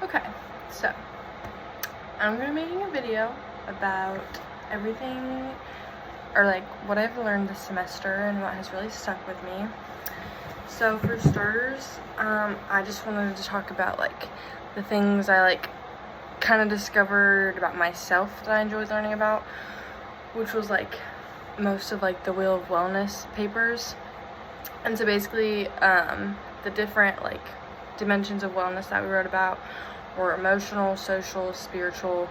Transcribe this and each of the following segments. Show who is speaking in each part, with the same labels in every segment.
Speaker 1: Okay, so I'm gonna be making a video about everything, or like what I've learned this semester and what has really stuck with me. So for starters, I just wanted to talk about like the things I like kind of discovered about myself that I enjoyed learning about, which was like most of like the Wheel of Wellness papers. And so basically, the different like dimensions of wellness that we wrote about were emotional, social, spiritual,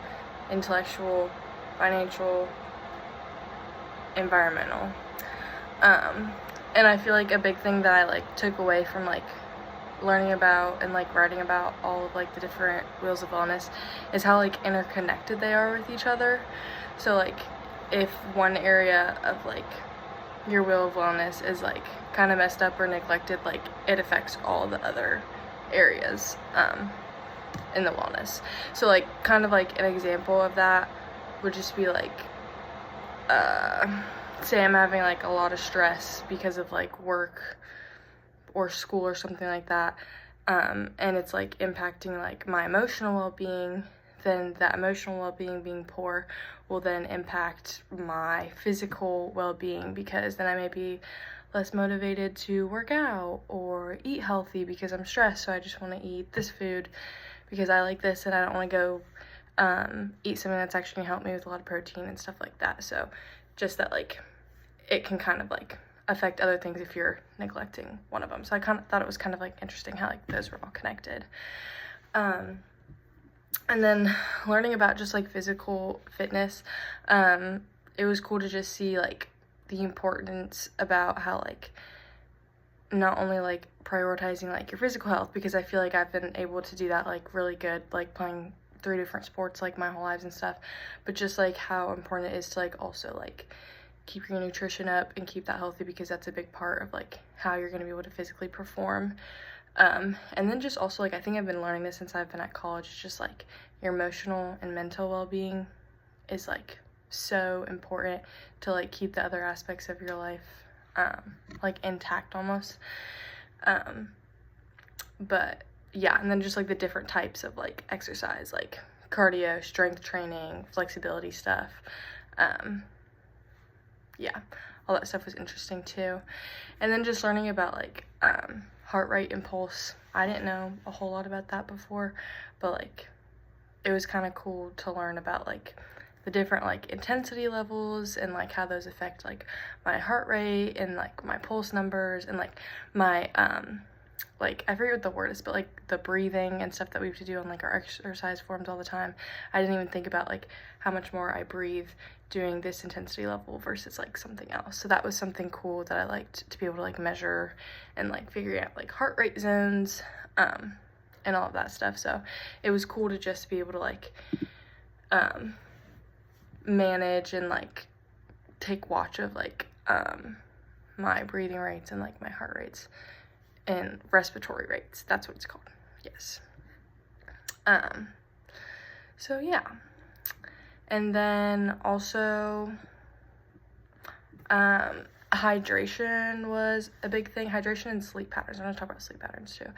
Speaker 1: intellectual, financial, environmental. And I feel like a big thing that I like took away from like learning about and like writing about all of like the different wheels of wellness is how like interconnected they are with each other. So like if one area of like your wheel of wellness is like kind of messed up or neglected, like it affects all the other areas in the wellness. So like kind of like an example of that would just be like say I'm having like a lot of stress because of like work or school or something like that, and it's like impacting like my emotional well-being. Then that emotional well-being being poor will then impact my physical well-being, because then I may be less motivated to work out or eat healthy because I'm stressed, so I just want to eat this food because I like this and I don't want to go eat something that's actually going to help me with a lot of protein and stuff like that. So just that like it can kind of like affect other things if you're neglecting one of them. So I kind of thought it was kind of like interesting how like those were all connected. And then learning about just like physical fitness, it was cool to just see like the importance about how like not only like prioritizing like your physical health, because I feel like I've been able to do that like really good, like playing 3 different sports like my whole lives and stuff, but just like how important it is to like also like keep your nutrition up and keep that healthy, because that's a big part of like how you're going to be able to physically perform. And then just also like I think I've been learning this since I've been at college. It's just like your emotional and mental well-being is like so important to like keep the other aspects of your life like intact almost. But yeah, and then just like the different types of like exercise, like cardio, strength training, flexibility stuff. Yeah, all that stuff was interesting too. And then just learning about like heart rate and pulse. I didn't know a whole lot about that before, but like it was kind of cool to learn about like the different like intensity levels and like how those affect like my heart rate and like my pulse numbers and like my like I forget what the word is, but like the breathing and stuff that we have to do on like our exercise forms all the time. I didn't even think about like how much more I breathe doing this intensity level versus like something else. So that was something cool that I liked to be able to like measure and like figure out like heart rate zones and all of that stuff. So it was cool to just be able to like manage and like take watch of like my breathing rates and like my heart rates and respiratory rates. That's what it's called. Yes. So yeah. And then also hydration was a big thing. Hydration and sleep patterns. I'm gonna talk about sleep patterns too.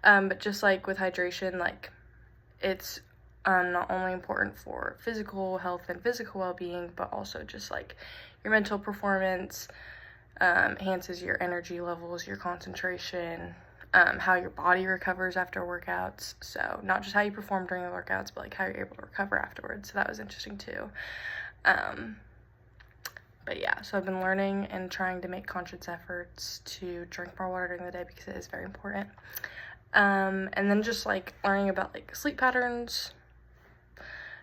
Speaker 1: But just like with hydration, like it's not only important for physical health and physical well-being, but also just like your mental performance, enhances your energy levels, your concentration, how your body recovers after workouts. So not just how you perform during the workouts, but like how you're able to recover afterwards. So that was interesting too. But yeah, so I've been learning and trying to make conscious efforts to drink more water during the day because it is very important. And then just like learning about like sleep patterns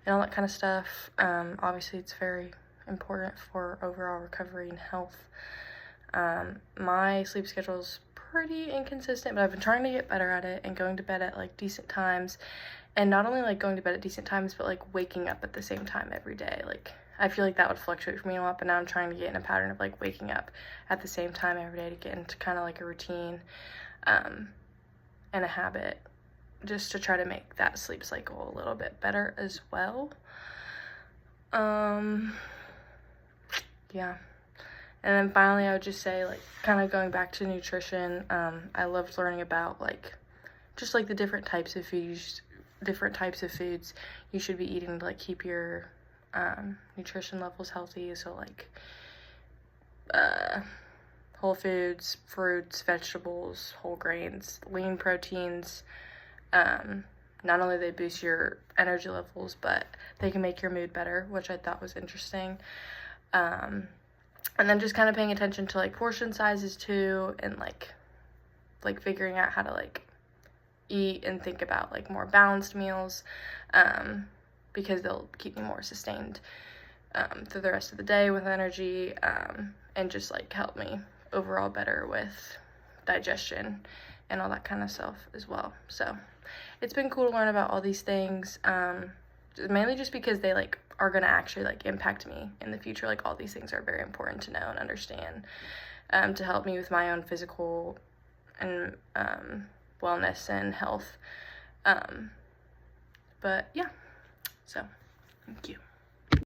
Speaker 1: and all that kind of stuff. Obviously it's very important for overall recovery and health. My sleep schedule is pretty inconsistent, but I've been trying to get better at it and going to bed at like decent times, and not only like going to bed at decent times, but like waking up at the same time every day. Like I feel like that would fluctuate for me a lot, but now I'm trying to get in a pattern of like waking up at the same time every day to get into kind of like a routine and a habit, just to try to make that sleep cycle a little bit better as well. Yeah. And then finally, I would just say, like, kind of going back to nutrition, I loved learning about, like, just, like, the different types of different types of foods you should be eating to like keep your nutrition levels healthy. So like whole foods, fruits, vegetables, whole grains, lean proteins. Not only they boost your energy levels, but they can make your mood better, which I thought was interesting. And then just kind of paying attention to like portion sizes too, and like figuring out how to like eat and think about like more balanced meals, because they'll keep me more sustained through the rest of the day with energy, and just like help me overall better with digestion and all that kind of stuff as well. So it's been cool to learn about all these things, mainly just because they like are going to actually like impact me in the future. Like all these things are very important to know and understand, to help me with my own physical and wellness and health. But yeah, so thank you.